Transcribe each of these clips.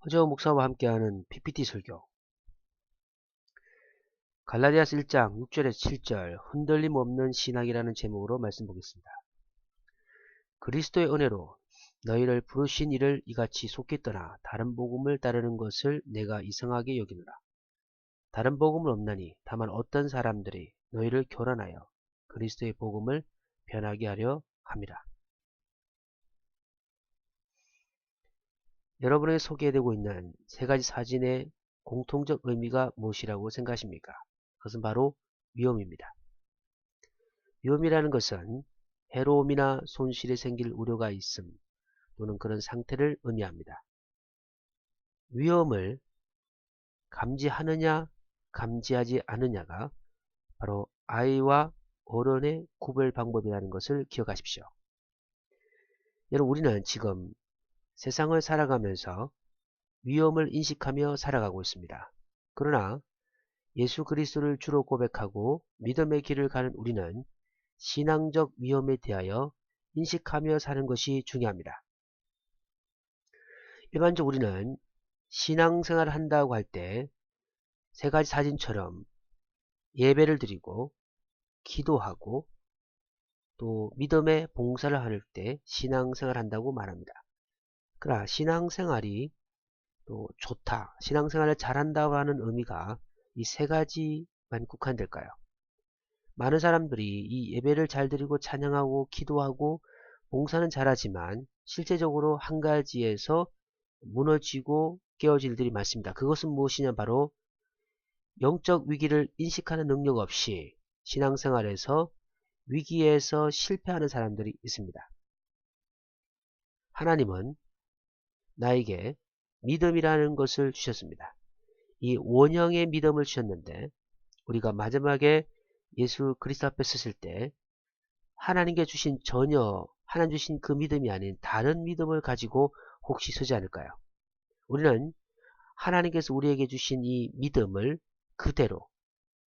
허재호 목사와 함께하는 PPT 설교. 갈라디아서 1장 6절에서 7절 흔들림 없는 신학이라는 제목으로 말씀 보겠습니다. 그리스도의 은혜로 너희를 부르신 이를 이같이 속히 떠나 다른 복음을 따르는 것을 내가 이상하게 여기노라. 다른 복음은 없나니 다만 어떤 사람들이 너희를 교란하여 그리스도의 복음을 변하게 하려 함이라. 여러분에게 소개되고 있는 세 가지 사진의 공통적 의미가 무엇이라고 생각하십니까? 그것은 바로 위험입니다. 위험이라는 것은 해로움이나 손실이 생길 우려가 있음 또는 그런 상태를 의미합니다. 위험을 감지하느냐 감지하지 않느냐가 바로 아이와 어른의 구별 방법이라는 것을 기억하십시오. 여러분, 우리는 지금 세상을 살아가면서 위험을 인식하며 살아가고 있습니다. 그러나 예수 그리스도를 주로 고백하고 믿음의 길을 가는 우리는 신앙적 위험에 대하여 인식하며 사는 것이 중요합니다. 일반적으로 우리는 신앙생활을 한다고 할 때 세 가지 사진처럼 예배를 드리고 기도하고 또 믿음의 봉사를 할 때 신앙생활을 한다고 말합니다. 그러나 신앙생활이 또 좋다, 신앙생활을 잘한다고 하는 의미가 이 세 가지만 국한될까요? 많은 사람들이 이 예배를 잘 드리고 찬양하고 기도하고 봉사는 잘하지만 실제적으로 한 가지에서 무너지고 깨어질 일들이 많습니다. 그것은 무엇이냐, 바로 영적 위기를 인식하는 능력 없이 신앙생활에서 위기에서 실패하는 사람들이 있습니다. 하나님은 나에게 믿음이라는 것을 주셨습니다. 이 원형의 믿음을 주셨는데 우리가 마지막에 예수 그리스도 앞에 섰을 때 하나님께 주신 하나님 주신 그 믿음이 아닌 다른 믿음을 가지고 혹시 서지 않을까요? 우리는 하나님께서 우리에게 주신 이 믿음을 그대로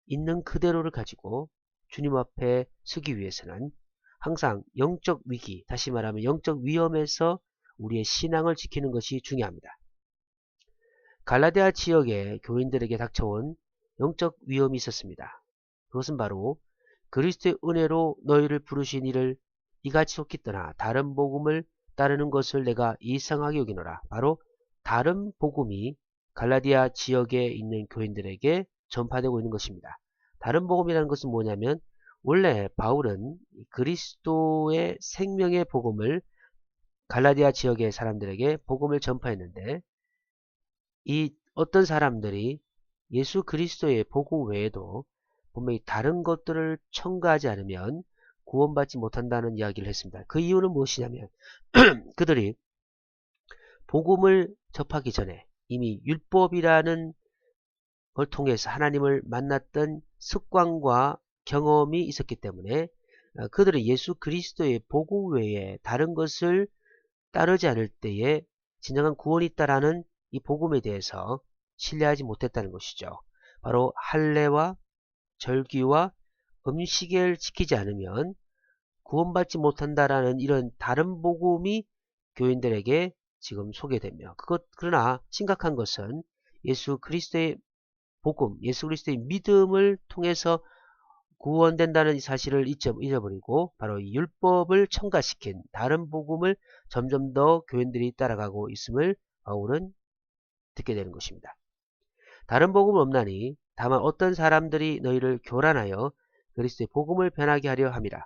있는 그대로를 가지고 주님 앞에 서기 위해서는 항상 영적 위기, 다시 말하면 영적 위험에서 우리의 신앙을 지키는 것이 중요합니다. 갈라디아 지역의 교인들에게 닥쳐온 영적 위험이 있었습니다. 그것은 바로 그리스도의 은혜로 너희를 부르신 이를 이같이 속히 떠나 다른 복음을 따르는 것을 내가 이상하게 여기노라. 바로 다른 복음이 갈라디아 지역에 있는 교인들에게 전파되고 있는 것입니다. 다른 복음이라는 것은 뭐냐면 원래 바울은 그리스도의 생명의 복음을 갈라디아 지역의 사람들에게 복음을 전파했는데 이 어떤 사람들이 예수 그리스도의 복음 외에도 분명히 다른 것들을 첨가하지 않으면 구원받지 못한다는 이야기를 했습니다. 그 이유는 무엇이냐면 그들이 복음을 접하기 전에 이미 율법이라는 걸 통해서 하나님을 만났던 습관과 경험이 있었기 때문에 그들은 예수 그리스도의 복음 외에 다른 것을 따르지 않을 때에 진정한 구원이 있다라는 이 복음에 대해서 신뢰하지 못했다는 것이죠. 바로 할례와 절기와 음식을 지키지 않으면 구원받지 못한다라는 이런 다른 복음이 교인들에게 지금 소개되며 그러나 심각한 것은 예수 그리스도의 복음, 예수 그리스도의 믿음을 통해서 구원된다는 사실을 잊어버리고 바로 이 율법을 첨가시킨 다른 복음을 점점 더 교인들이 따라가고 있음을 바울은 듣게 되는 것입니다. 다른 복음은 없나니 다만 어떤 사람들이 너희를 교란하여 그리스도의 복음을 변하게 하려 함이라.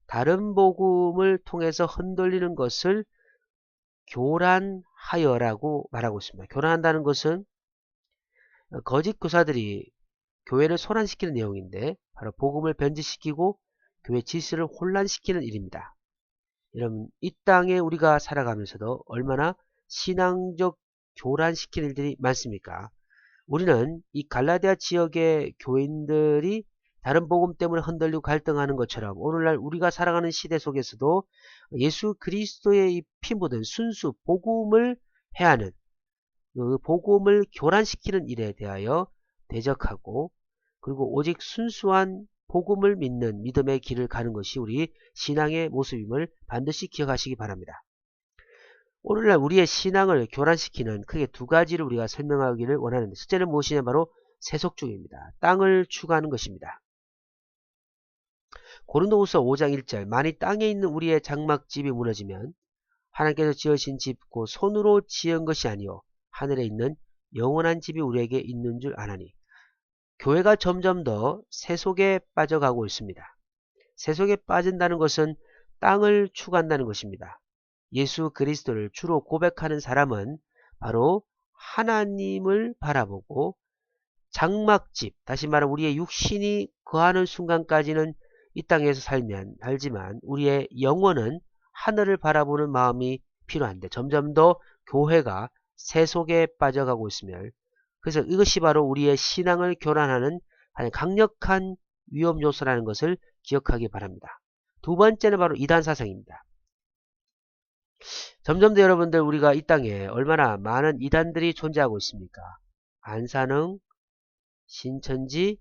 다른 복음을 통해서 흔들리는 것을 교란하여라고 말하고 있습니다. 교란한다는 것은 거짓 교사들이 교회를 소란시키는 내용인데 바로 복음을 변질시키고 교회 질서를 혼란시키는 일입니다. 여러분, 이 땅에 우리가 살아가면서도 얼마나 신앙적 교란시키는 일들이 많습니까? 우리는 이 갈라디아 지역의 교인들이 다른 복음 때문에 흔들리고 갈등하는 것처럼 오늘날 우리가 살아가는 시대 속에서도 예수 그리스도의 이 피 묻은 순수 복음을 해야 하는 그 복음을 교란시키는 일에 대하여 대적하고 그리고 오직 순수한 복음을 믿는 믿음의 길을 가는 것이 우리 신앙의 모습임을 반드시 기억하시기 바랍니다. 오늘날 우리의 신앙을 교란시키는 크게 두 가지를 우리가 설명하기를 원하는데, 첫째는 무엇이냐, 바로 세속주의입니다. 땅을 추구하는 것입니다. 고린도후서 5장 1절, 만일 땅에 있는 우리의 장막집이 무너지면 하나님께서 지으신 집 곧 손으로 지은 것이 아니요 하늘에 있는 영원한 집이 우리에게 있는 줄 아나니. 교회가 점점 더 세속에 빠져가고 있습니다. 세속에 빠진다는 것은 땅을 추구한다는 것입니다. 예수 그리스도를 주로 고백하는 사람은 바로 하나님을 바라보고 장막집, 다시 말하면 우리의 육신이 거하는 순간까지는 이 땅에서 살지만 우리의 영혼은 하늘을 바라보는 마음이 필요한데, 점점 더 교회가 세속에 빠져가고 있으며, 그래서 이것이 바로 우리의 신앙을 교란하는 강력한 위험 요소라는 것을 기억하기 바랍니다. 두 번째는 바로 이단 사상입니다. 점점 더 여러분들, 우리가 이 땅에 얼마나 많은 이단들이 존재하고 있습니까? 안산흥, 신천지,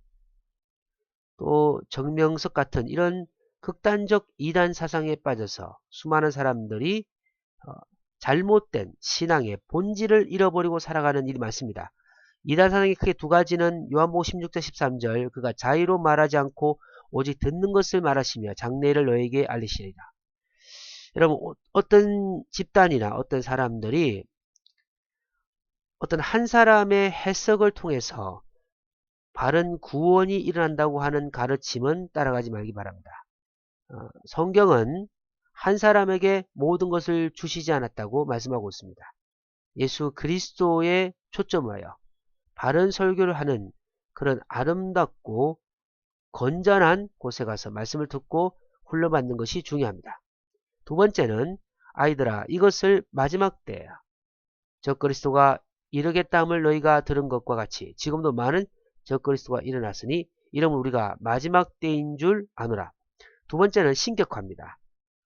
또 정명석 같은 이런 극단적 이단 사상에 빠져서 수많은 사람들이 잘못된 신앙의 본질을 잃어버리고 살아가는 일이 많습니다. 이단 사상의 크게 두 가지는 요한복음 16장 13절, 그가 자의로 말하지 않고 오직 듣는 것을 말하시며 장래를 너에게 알리시리라. 여러분, 어떤 집단이나 어떤 사람들이 어떤 한 사람의 해석을 통해서 바른 구원이 일어난다고 하는 가르침은 따라가지 말기 바랍니다. 성경은 한 사람에게 모든 것을 주시지 않았다고 말씀하고 있습니다. 예수 그리스도에 초점을 하여 바른 설교를 하는 그런 아름답고 건전한 곳에 가서 말씀을 듣고 훈련받는 것이 중요합니다. 두 번째는, 아이들아, 이것을 마지막 때에 적그리스도가 이르겠다함을 너희가 들은 것과 같이 지금도 많은 적그리스도가 일어났으니 이러면 우리가 마지막 때인 줄 아노라. 두 번째는 신격화입니다.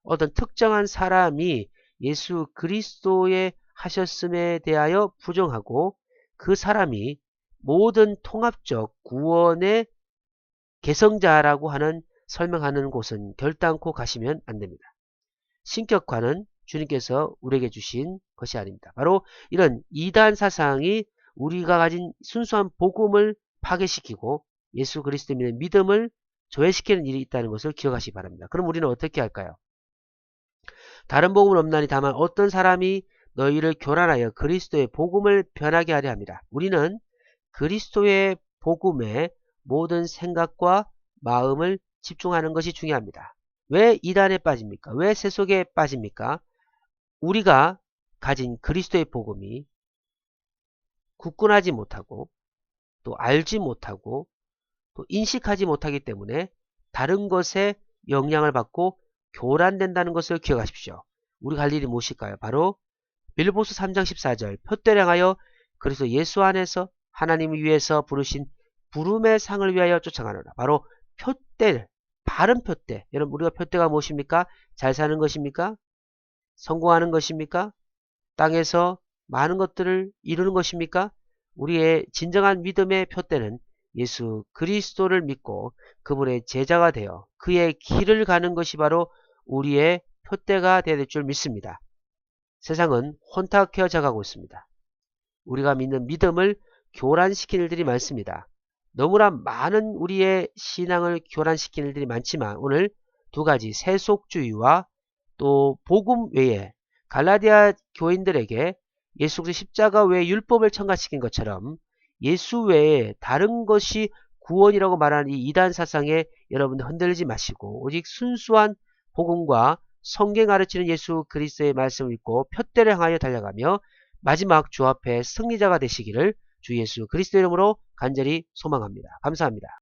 어떤 특정한 사람이 예수 그리스도의 하셨음에 대하여 부정하고 그 사람이 모든 통합적 구원의 개성자라고 하는 설명하는 곳은 결단코 가시면 안 됩니다. 신격화는 주님께서 우리에게 주신 것이 아닙니다. 바로 이런 이단 사상이 우리가 가진 순수한 복음을 파괴시키고 예수 그리스도 믿는 믿음을 조회시키는 일이 있다는 것을 기억하시기 바랍니다. 그럼 우리는 어떻게 할까요? 다른 복음은 없나니 다만 어떤 사람이 너희를 교란하여 그리스도의 복음을 변하게 하려 합니다. 우리는 그리스도의 복음에 모든 생각과 마음을 집중하는 것이 중요합니다. 왜 이단에 빠집니까? 왜 세속에 빠집니까? 우리가 가진 그리스도의 복음이 굳건하지 못하고 또 알지 못하고 또 인식하지 못하기 때문에 다른 것에 영향을 받고 교란된다는 것을 기억하십시오. 우리가 할 일이 무엇일까요? 바로 빌보스 3장 14절, 표대를 향하여 그리스도 예수 안에서 하나님을 위해서 부르신 부름의 상을 위하여 쫓아가노라. 바로 표대, 바른 표대. 여러분, 우리가 표대가 무엇입니까? 잘 사는 것입니까? 성공하는 것입니까? 땅에서 많은 것들을 이루는 것입니까? 우리의 진정한 믿음의 표대는 예수 그리스도를 믿고 그분의 제자가 되어 그의 길을 가는 것이 바로 우리의 표대가 되어야 될 줄 믿습니다. 세상은 혼탁해져 가고 있습니다. 우리가 믿는 믿음을 교란시키는 일들이 많습니다. 너무나 많은 우리의 신앙을 교란시키는 일들이 많지만 오늘 두 가지, 세속주의와 또 복음 외에 갈라디아 교인들에게 예수 그리스도 십자가 외에 율법을 첨가시킨 것처럼 예수 외에 다른 것이 구원이라고 말하는 이 이단 사상에 여러분들 흔들리지 마시고 오직 순수한 복음과 성경 가르치는 예수 그리스도의 말씀을 읽고 표대를 향하여 달려가며 마지막 주 앞에 승리자가 되시기를 주 예수 그리스도 이름으로 간절히 소망합니다. 감사합니다.